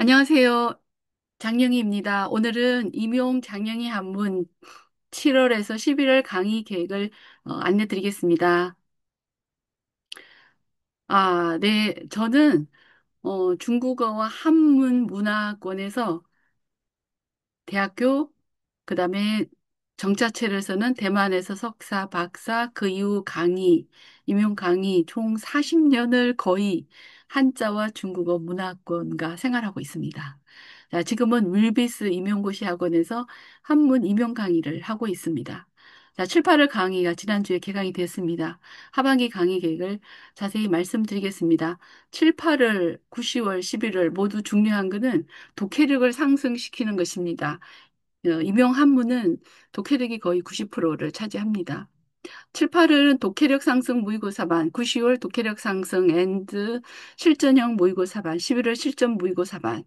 안녕하세요. 장영희입니다. 오늘은 임용 장영희 한문 7월에서 11월 강의 계획을 안내 드리겠습니다. 네. 저는 중국어와 한문 문화권에서 대학교, 그다음에 정자체로서는 대만에서 석사, 박사, 그 이후 강의, 임용 강의 총 40년을 거의 한자와 중국어 문화권과 생활하고 있습니다. 자, 지금은 윌비스 임용고시 학원에서 한문 임용 강의를 하고 있습니다. 자, 7, 8월 강의가 지난주에 개강이 됐습니다. 하반기 강의 계획을 자세히 말씀드리겠습니다. 7, 8월, 9, 10월, 11월 모두 중요한 것은 독해력을 상승시키는 것입니다. 임용 한문은 독해력이 거의 90%를 차지합니다. 7, 8월은 독해력 상승 모의고사 반, 9, 10월 독해력 상승 앤드 실전형 모의고사 반, 11월 실전 모의고사 반.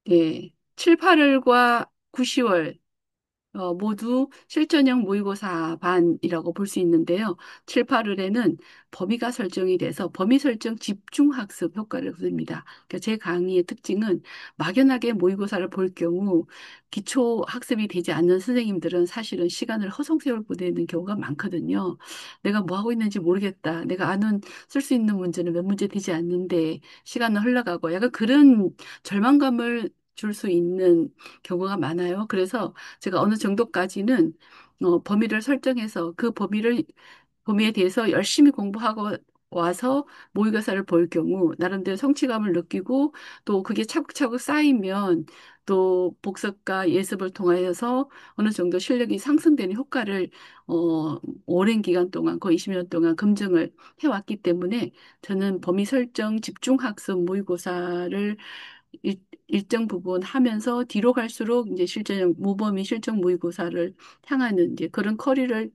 네. 7, 8월과 9, 10월 모두 실전형 모의고사 반이라고 볼 수 있는데요. 7, 8월에는 범위가 설정이 돼서 범위 설정 집중학습 효과를 거둡니다. 그러니까 제 강의의 특징은 막연하게 모의고사를 볼 경우 기초 학습이 되지 않는 선생님들은 사실은 시간을 허송세월 보내는 경우가 많거든요. 내가 뭐 하고 있는지 모르겠다. 내가 아는 쓸 수 있는 문제는 몇 문제 되지 않는데 시간은 흘러가고 약간 그런 절망감을 줄 수 있는 경우가 많아요. 그래서 제가 어느 정도까지는 범위를 설정해서 그 범위에 대해서 열심히 공부하고 와서 모의고사를 볼 경우 나름대로 성취감을 느끼고 또 그게 차곡차곡 쌓이면 또 복습과 예습을 통하여서 어느 정도 실력이 상승되는 효과를 오랜 기간 동안 거의 20년 동안 검증을 해왔기 때문에 저는 범위 설정 집중학습 모의고사를 일정 부분 하면서 뒤로 갈수록 이제 실전 모범위 실전 모의고사를 향하는 이제 그런 커리를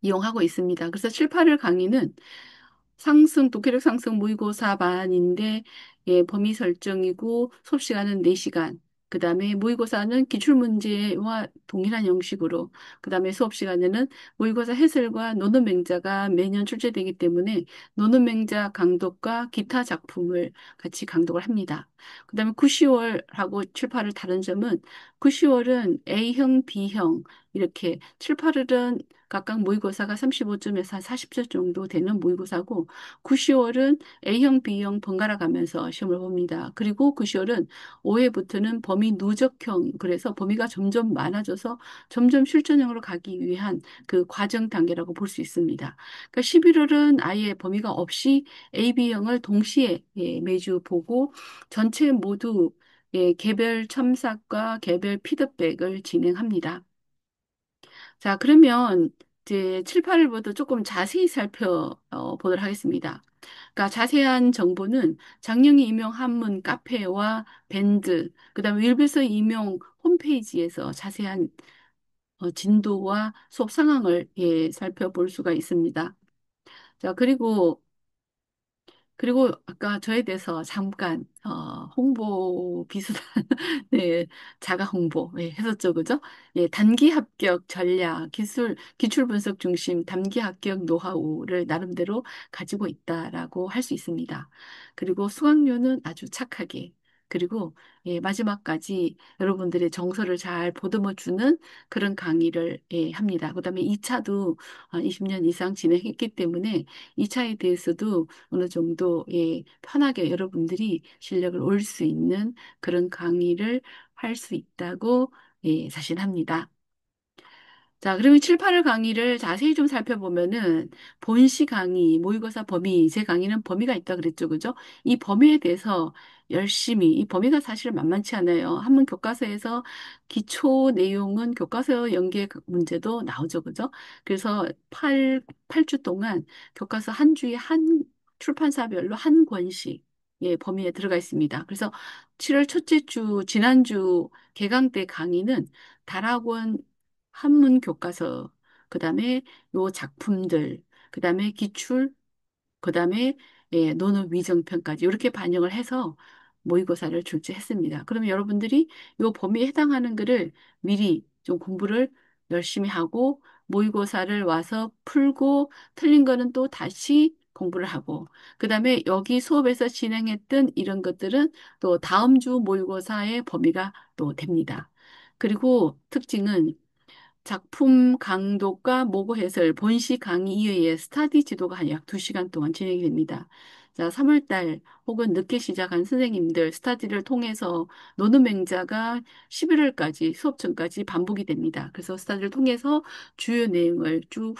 이용하고 있습니다. 그래서 7, 8월 강의는 독해력 상승 모의고사 반인데 범위 설정이고 수업 시간은 4시간. 그다음에 모의고사는 기출문제와 동일한 형식으로 그다음에 수업 시간에는 모의고사 해설과 논문맹자가 매년 출제되기 때문에 논문맹자 강독과 기타 작품을 같이 강독을 합니다. 그다음에 9, 10월하고 7, 8월 다른 점은 9, 10월은 A형, B형 이렇게 7, 8월은 각각 모의고사가 35점에서 한 40점 정도 되는 모의고사고 9, 10월은 A형, B형 번갈아 가면서 시험을 봅니다. 그리고 9, 10월은 5회부터는 범위 누적형, 그래서 범위가 점점 많아져서 점점 실전형으로 가기 위한 그 과정 단계라고 볼 수 있습니다. 그러니까 11월은 아예 범위가 없이 A, B형을 동시에 매주 보고 전체 모두 개별 첨삭과 개별 피드백을 진행합니다. 자, 그러면 이제 7, 8일부터 조금 자세히 살펴보도록 하겠습니다. 그러니까 자세한 정보는 장영희 임용 한문 카페와 밴드, 그다음에 윌베서 임용 홈페이지에서 자세한 진도와 수업 상황을 살펴볼 수가 있습니다. 자, 그리고 아까 저에 대해서 잠깐 홍보 비슷한 네, 자가 홍보 했었죠, 그죠? 단기 합격 전략, 기출 분석 중심 단기 합격 노하우를 나름대로 가지고 있다라고 할 수 있습니다. 그리고 수강료는 아주 착하게 그리고 마지막까지 여러분들의 정서를 잘 보듬어 주는 그런 강의를 합니다. 그다음에 2차도 20년 이상 진행했기 때문에 2차에 대해서도 어느 정도 편하게 여러분들이 실력을 올 수 있는 그런 강의를 할 수 있다고 자신합니다. 자, 그러면 7, 8월 강의를 자세히 좀 살펴보면은 본시 강의, 모의고사 범위, 제 강의는 범위가 있다 그랬죠, 그죠? 이 범위에 대해서 열심히, 이 범위가 사실 만만치 않아요. 한문 교과서에서 기초 내용은 교과서 연계 문제도 나오죠, 그죠? 그래서 8주 동안 교과서 한 주에 한 출판사별로 한 권씩 범위에 들어가 있습니다. 그래서 7월 첫째 주, 지난주 개강 때 강의는 다락원 한문 교과서, 그다음에 요 작품들, 그다음에 기출, 그다음에 논어 위정편까지 이렇게 반영을 해서 모의고사를 출제했습니다. 그러면 여러분들이 요 범위에 해당하는 글을 미리 좀 공부를 열심히 하고 모의고사를 와서 풀고 틀린 거는 또 다시 공부를 하고, 그 다음에 여기 수업에서 진행했던 이런 것들은 또 다음 주 모의고사의 범위가 또 됩니다. 그리고 특징은 작품 강독과 모고 해설, 본시 강의 이외에 스터디 지도가 한 약 2시간 동안 진행이 됩니다. 자, 3월 달 혹은 늦게 시작한 선생님들 스터디를 통해서 노는 맹자가 11월까지 수업 전까지 반복이 됩니다. 그래서 스터디를 통해서 주요 내용을 쭉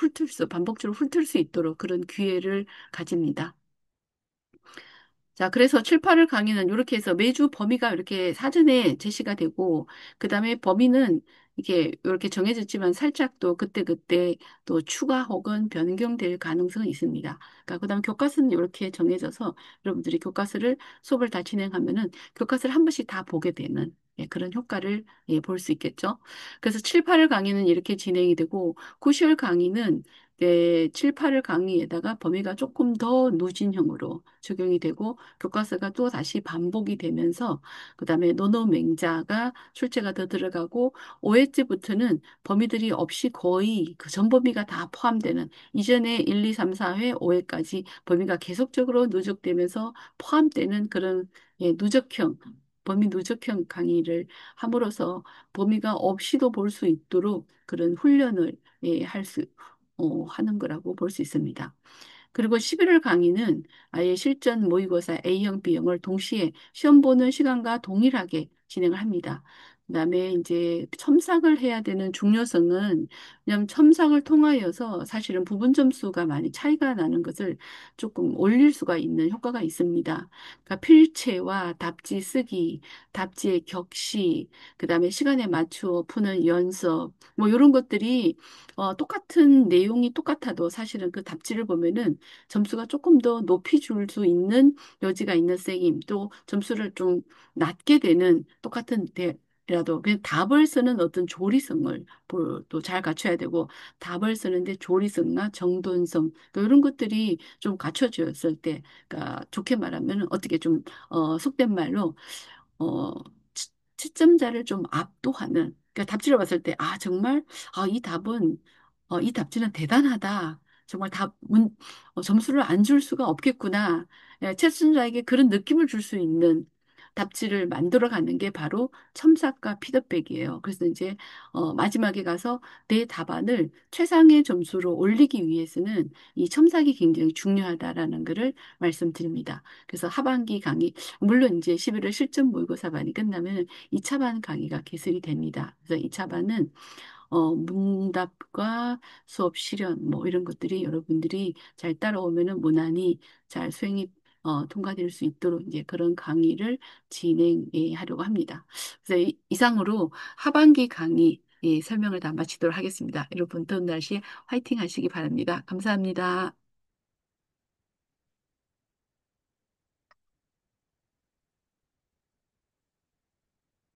반복적으로 훑을 수 있도록 그런 기회를 가집니다. 자, 그래서 7, 8월 강의는 이렇게 해서 매주 범위가 이렇게 사전에 제시가 되고, 그 다음에 범위는 이게 이렇게 정해졌지만 살짝 또 그때그때 또 추가 혹은 변경될 가능성이 있습니다. 그러니까 그 다음 교과서는 이렇게 정해져서 여러분들이 교과서를 수업을 다 진행하면은 교과서를 한 번씩 다 보게 되는 예, 그런 효과를 예, 볼 수 있겠죠. 그래서 7, 8월 강의는 이렇게 진행이 되고, 9, 10월 강의는 네, 7, 8월 강의에다가 범위가 조금 더 누진형으로 적용이 되고 교과서가 또 다시 반복이 되면서 그다음에 노노맹자가 출제가 더 들어가고 5회째부터는 범위들이 없이 거의 그 전 범위가 다 포함되는 이전에 1, 2, 3, 4회, 5회까지 범위가 계속적으로 누적되면서 포함되는 그런 예, 누적형 범위 누적형 강의를 함으로써 범위가 없이도 볼 수 있도록 그런 훈련을 예, 하는 거라고 볼 수 있습니다. 그리고 11월 강의는 아예 실전 모의고사 A형, B형을 동시에 시험 보는 시간과 동일하게 진행을 합니다. 그다음에 이제 첨삭을 해야 되는 중요성은 왜냐하면 첨삭을 통하여서 사실은 부분 점수가 많이 차이가 나는 것을 조금 올릴 수가 있는 효과가 있습니다. 그러니까 필체와 답지 쓰기, 답지의 격시, 그다음에 시간에 맞추어 푸는 연습, 뭐 이런 것들이 똑같은 내용이 똑같아도 사실은 그 답지를 보면은 점수가 조금 더 높이 줄 수 있는 여지가 있는 쌤임, 또 점수를 좀 낮게 되는 똑같은 라도 그냥 답을 쓰는 어떤 조리성을 또 잘 갖춰야 되고 답을 쓰는데 조리성과 정돈성 또 이런 것들이 좀 갖춰졌을 때 그러니까 좋게 말하면 어떻게 좀 속된 말로 어, 채점자를 좀 압도하는, 그러니까 답지를 봤을 때, 아, 정말, 이 답은, 이 답지는 대단하다. 정말 점수를 안 줄 수가 없겠구나. 예, 채점자에게 그런 느낌을 줄 수 있는 답지를 만들어가는 게 바로 첨삭과 피드백이에요. 그래서 이제, 마지막에 가서 내 답안을 최상의 점수로 올리기 위해서는 이 첨삭이 굉장히 중요하다라는 것을 말씀드립니다. 그래서 하반기 강의, 물론 이제 11월 실전 모의고사 반이 끝나면 2차 반 강의가 개설이 됩니다. 그래서 2차 반은 문답과 수업 실현 뭐 이런 것들이 여러분들이 잘 따라오면은 무난히 잘 수행이 통과될 수 있도록 이제 그런 강의를 진행하려고 합니다. 그래서 이상으로 하반기 강의 설명을 다 마치도록 하겠습니다. 여러분 더운 날씨에 화이팅 하시기 바랍니다. 감사합니다.